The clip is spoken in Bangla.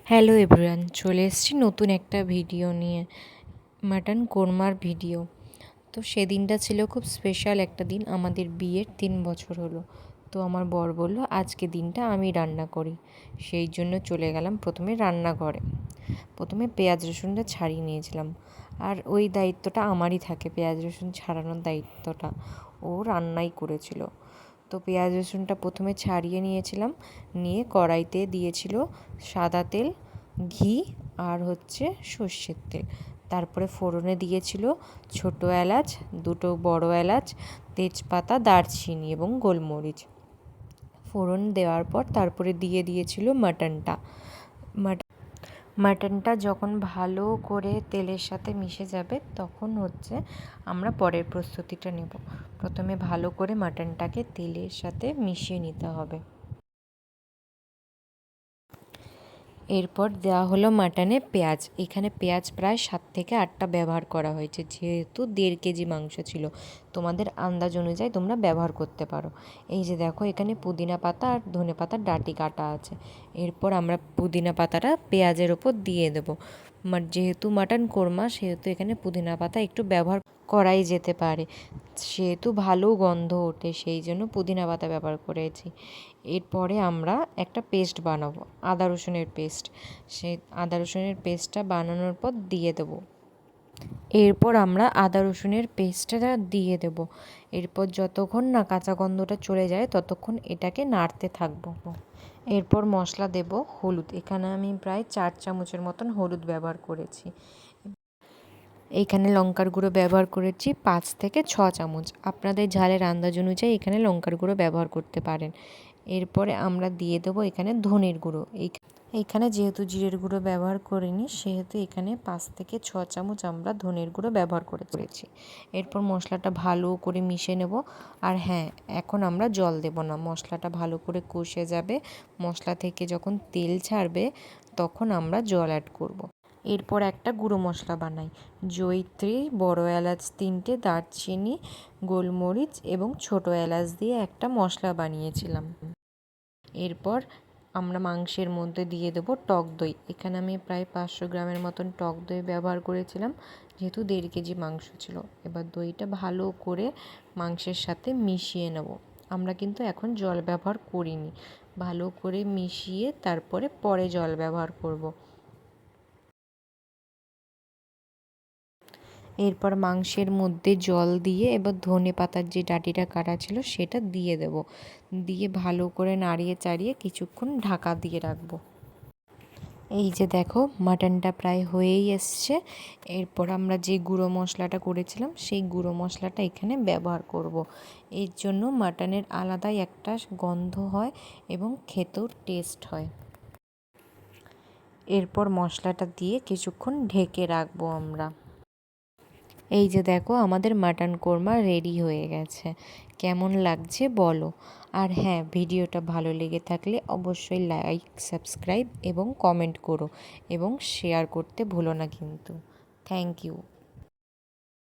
হ্যালো এভরিওয়ান, চলে এসেছি নতুন একটা ভিডিও নিয়ে, মাটন কোরমার ভিডিও। তো সেদিনটা ছিল খুব স্পেশাল একটা দিন, আমাদের বিয়ের 3 বছর হলো। তো আমার বর বলল আজকে দিনটা আমি রান্না করি, সেই জন্য চলে গেলাম প্রথমে রান্নাঘরে। প্রথমে পেঁয়াজ রসুনটা ছাড়িয়ে নিয়েছিলাম, আর ওই দায়িত্বটা আমারই থাকে, পেঁয়াজ রসুন ছাড়ানোর দায়িত্বটা ও রান্নাই করেছিল। তো পেঁয়াজ রসুনটা প্রথমে ছাড়িয়ে নিয়েছিলাম, নিয়ে কড়াইতে দিয়েছিল সাদা তেল, ঘি আর সর্ষের তেল। তারপরে ফোড়নে দিয়েছিল ছোটো এলাচ, দুটো বড় এলাচ, তেজপাতা, দারচিনি এবং গোলমরিচ। ফোড়ন দেওয়ার পর তারপরে দিয়ে দিয়েছিল মাটনটা। মাটনটা যখন ভালো করে তেলের সাথে মিশে যাবে তখন আমরা পরের প্রস্তুতিটা নেব। প্রথমে ভালো করে মাটনটাকে তেলের সাথে মিশিয়ে নিতে হবে। এরপর দেওয়া হলো মাটনে পেঁয়াজ। এখানে পেঁয়াজ প্রায় 7 থেকে 8টা ব্যবহার করা হয়েছে, যেহেতু 1.5 কেজি মাংস ছিল। তোমাদের আন্দাজ অনুযায়ী তোমরা ব্যবহার করতে পারো। এই যে দেখো, এখানে পুদিনা পাতা আর ধনে পাতার ডাঁটি কাটা আছে। এরপর আমরা পুদিনা পাতাটা পেঁয়াজের ওপর দিয়ে দেবো। যেহেতু মাটন কোরমা, সেহেতু এখানে পুদিনা পাতা একটু ব্যবহার করাই যেতে পারে, সেহেতু ভালো গন্ধ ওঠে, সেই জন্য পুদিনা পাতা ব্যবহার করেছি। এরপরে আমরা একটা পেস্ট বানাবো, আদা রসুনের পেস্ট। সেই আদা রসুনের পেস্টটা বানানোর পর দিয়ে দেবো। এরপর আমরা আদা রসুনের পেস্টটা দিয়ে দেব। এরপর যতক্ষণ না কাঁচা গন্ধটা চলে যায় ততক্ষণ এটাকে নাড়তে থাকবো। এরপর মশলা দেব হলুদ। এখানে আমি প্রায় 4 চামচের মতন হলুদ ব্যবহার করেছি। এইখানে লঙ্কার গুঁড়ো ব্যবহার করেছি 5 থেকে 6 চামচ। আপনাদের ঝালের আন্দাজ অনুযায়ী এখানে লঙ্কার গুঁড়ো ব্যবহার করতে পারেন। এরপরে আমরা দিয়ে দেবো এখানে ধনের গুঁড়ো। এইখানে যেহেতু জিরের গুঁড়ো ব্যবহার করিনি, সেহেতু এখানে 5 থেকে 6 চামচ আমরা ধনের গুঁড়ো ব্যবহার করেছি। এরপর মশলাটা ভালো করে মিশিয়ে নেব। আর হ্যাঁ, এখন আমরা জল দেব না, মশলাটা ভালো করে কষে যাবে। মশলা থেকে যখন তেল ছাড়বে তখন আমরা জল অ্যাড করব। এরপর একটা গুঁড়ো মশলা বানাই। জয়িত্রী, বড় এলাচ 3টে, দারচিনি, গোলমরিচ এবং ছোটো এলাচ দিয়ে একটা মশলা বানিয়েছিলাম। এরপর আমরা মাংসের মধ্যে দিয়ে দেবো টক দই। এখানে আমি প্রায় 500 গ্রামের মতন টক দই ব্যবহার করেছিলাম, যেহেতু 1.5 কেজি মাংস ছিল। এবার দইটা ভালো করে মাংসের সাথে মিশিয়ে নেব। আমরা কিন্তু এখন জল ব্যবহার করিনি, ভালো করে মিশিয়ে তারপরে পরে জল ব্যবহার করব। এরপর মাংসের মধ্যে জল দিয়ে এবার ধনে পাতার যে ডাঁটিটা কাটা ছিল সেটা দিয়ে দেব। দিয়ে ভালো করে নাড়িয়ে চাড়িয়ে কিছুক্ষণ ঢাকা দিয়ে রাখবো। এই যে দেখো, মাটনটা প্রায় হয়েই এসছে। এরপর আমরা যে গুঁড়ো মশলাটা করেছিলাম সেই গুঁড়ো মশলাটা এখানে ব্যবহার করব। এর জন্য মাটনের আলাদাই একটা গন্ধ হয় এবং খেতেও টেস্ট হয়। এরপর মশলাটা দিয়ে কিছুক্ষণ ঢেকে রাখবো আমরা। এই যে দেখো, আমাদের মাটন কোরমা রেডি হয়ে গেছে। কেমন লাগছে বলো। আর হ্যাঁ, ভিডিওটা ভালো লেগে থাকলে অবশ্যই লাইক, সাবস্ক্রাইব এবং কমেন্ট করো, এবং শেয়ার করতে ভুলো না কিন্তু। Thank you.